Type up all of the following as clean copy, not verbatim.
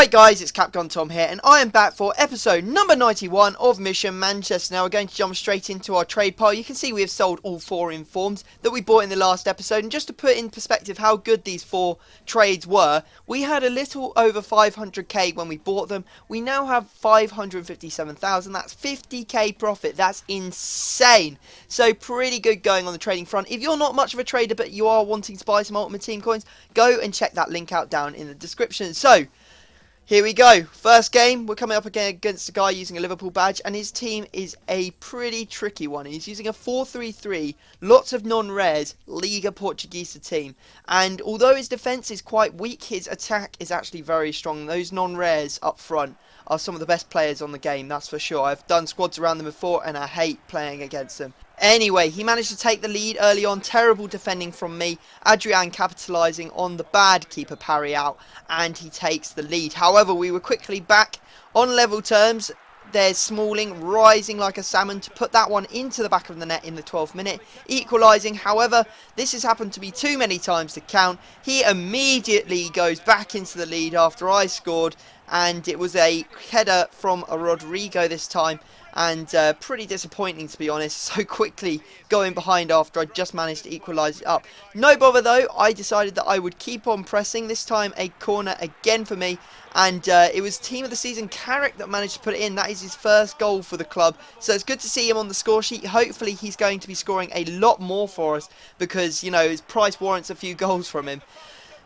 Right guys, it's Capcom Tom here, and I am back for episode number 91 of Mission Manchester. Now we're going to jump straight into our trade pile. You can see we have sold all 4 informs that we bought in the last episode, and just to put in perspective how good these 4 trades were, we had a little over 500k when we bought them. We now have 557,000, that's 50k profit. That's insane. So pretty good going on the trading front. If you're not much of a trader but you are wanting to buy some Ultimate Team coins, go and check that link out down in the description. So here we go. First game, we're coming up again against a guy using a Liverpool badge, and his team is a pretty tricky one. He's using a 4-3-3, lots of non-rares, Liga Portuguesa team. And although his defence is quite weak, his attack is actually very strong. Those non-rares up front are some of the best players on the game, that's for sure. I've done squads around them before, and I hate playing against them. Anyway, he managed to take the lead early on. Terrible defending from me. ADRIEN capitalising on the bad keeper parry out, and he takes the lead. However, we were quickly back on level terms. There's Smalling rising like a salmon to put that one into the back of the net in the 12th minute, equalising. However, this has happened to me too many times to count. He immediately goes back into the lead after I scored, and it was a header from a RODRIGO this time. And pretty disappointing, to be honest, so quickly going behind after I just managed to equalise it up. No bother though, I decided that I would keep on pressing. This time a corner again for me, and it was team of the season CARRICK that managed to put it in. That is his first goal for the club, so it's good to see him on the score sheet. Hopefully he's going to be scoring a lot more for us, because, you know, his price warrants a few goals from him.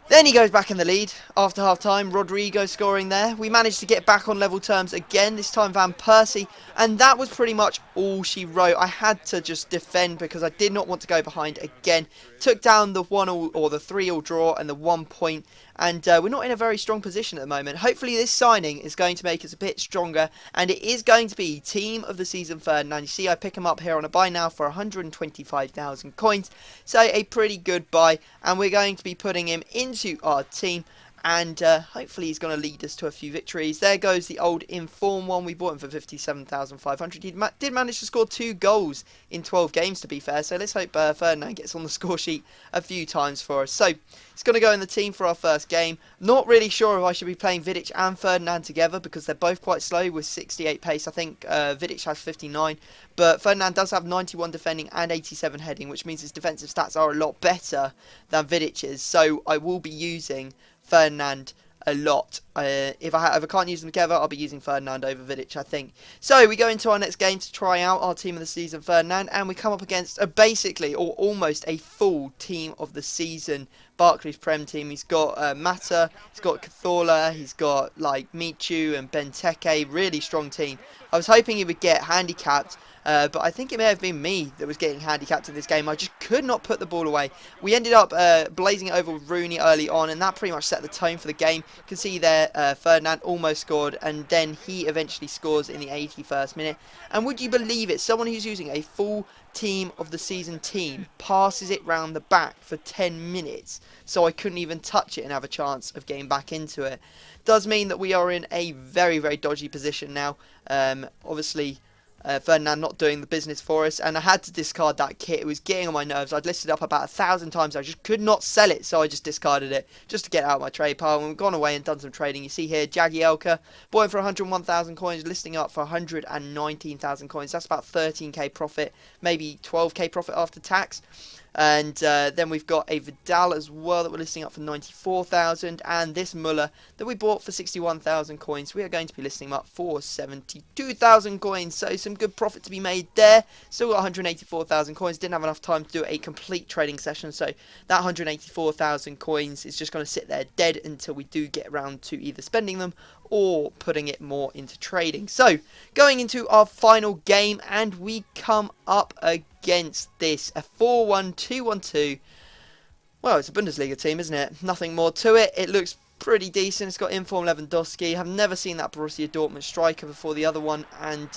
Then he goes back in the lead after half-time. RODRIGO scoring there. We managed to get back on level terms again, this time Van Persie. And that was pretty much all she wrote. I had to just defend because I did not want to go behind again. Took down the 1-all or the 3-all draw and the 1 point. And we're not in a very strong position at the moment. Hopefully this signing is going to make us a bit stronger. And it is going to be team of the season Ferdinand. You see I pick him up here on a buy now for 125,000 coins. So a pretty good buy. And we're going to be putting him into our team. And hopefully he's going to lead us to a few victories. There goes the old Inform one. We bought him for 57,500. He did manage to score 2 goals in 12 games, to be fair. So let's hope Ferdinand gets on the score sheet a few times for us. So he's going to go in the team for our first game. Not really sure if I should be playing Vidic and Ferdinand together, because they're both quite slow with 68 pace. I think Vidic has 59. But Ferdinand does have 91 defending and 87 heading, which means his defensive stats are a lot better than Vidic's. So I will be using Ferdinand a lot. If I can't use them together, I'll be using Ferdinand over Vidic, I think. So we go into our next game to try out our team of the season Ferdinand, and we come up against a basically or almost a full team of the season Barclays Prem team. He's got Mata, he's got Cazorla, he's got like Michu and Benteke. Really strong team. I was hoping he would get handicapped, but I think it may have been me that was getting handicapped in this game. I just could not put the ball away. We ended up blazing it over with Rooney early on, and that pretty much set the tone for the game. You can see there Ferdinand almost scored, and then he eventually scores in the 81st minute. And would you believe it, someone who's using a full team of the season team passes it round the back for 10 minutes, so I couldn't even touch it and have a chance of getting back into it. Does mean that we are in a very, very dodgy position now. Obviously Ferdinand not doing the business for us, and I had to discard that kit. It was getting on my nerves. I'd listed it up about 1,000 times. I just could not sell it, so I just discarded it just to get out of my trade pile. And we've gone away and done some trading. You see here, Jagielka, bought him for 101,000 coins, listing up for 119,000 coins. That's about 13k profit, maybe 12k profit after tax. And then we've got a Vidal as well that we're listing up for 94,000, and this Muller that we bought for 61,000 coins. We are going to be listing him up for 72,000 coins, so some good profit to be made there. Still got 184,000 coins. Didn't have enough time to do a complete trading session, so that 184,000 coins is just going to sit there dead until we do get around to either spending them or putting it more into trading. So going into our final game, and we come up against this, a 4-1-2-1-2. Well, it's a Bundesliga team, isn't it? Nothing more to it. It looks pretty decent. It's got Inform Lewandowski. I've never seen that Borussia Dortmund striker before the other one, and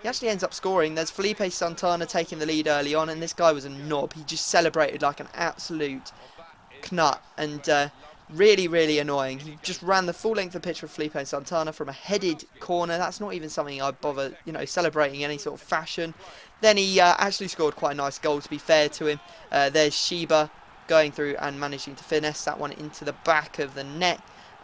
he actually ends up scoring. There's Felipe Santana taking the lead early on, and this guy was a knob. He just celebrated like an absolute knut, and really, really annoying. He just ran the full length of the pitch for Felipe Santana from a headed corner. That's not even something I'd bother, you know, celebrating in any sort of fashion. Then he actually scored quite a nice goal, to be fair to him. There's Sheba going through and managing to finesse that one into the back of the net.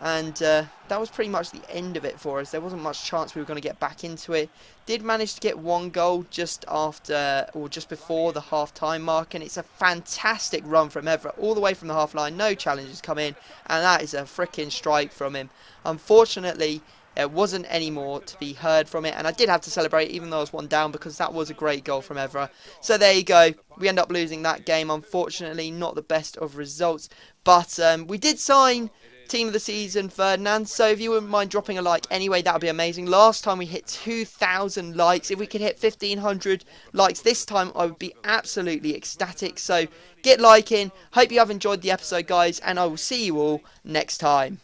And that was pretty much the end of it for us. There wasn't much chance we were going to get back into it. Did manage to get one goal just after, or just before the half-time mark, and it's a fantastic run from Everett, all the way from the half-line, no challenges come in, and that is a freaking strike from him. Unfortunately, there wasn't any more to be heard from it, and I did have to celebrate even though I was one down, because that was a great goal from Evra. So there you go, we end up losing that game, unfortunately, not the best of results, but we did sign Team of the Season Ferdinand, so if you wouldn't mind dropping a like anyway, that would be amazing. Last time we hit 2,000 likes. If we could hit 1,500 likes this time, I would be absolutely ecstatic. So get liking. Hope you have enjoyed the episode, guys, and I will see you all next time.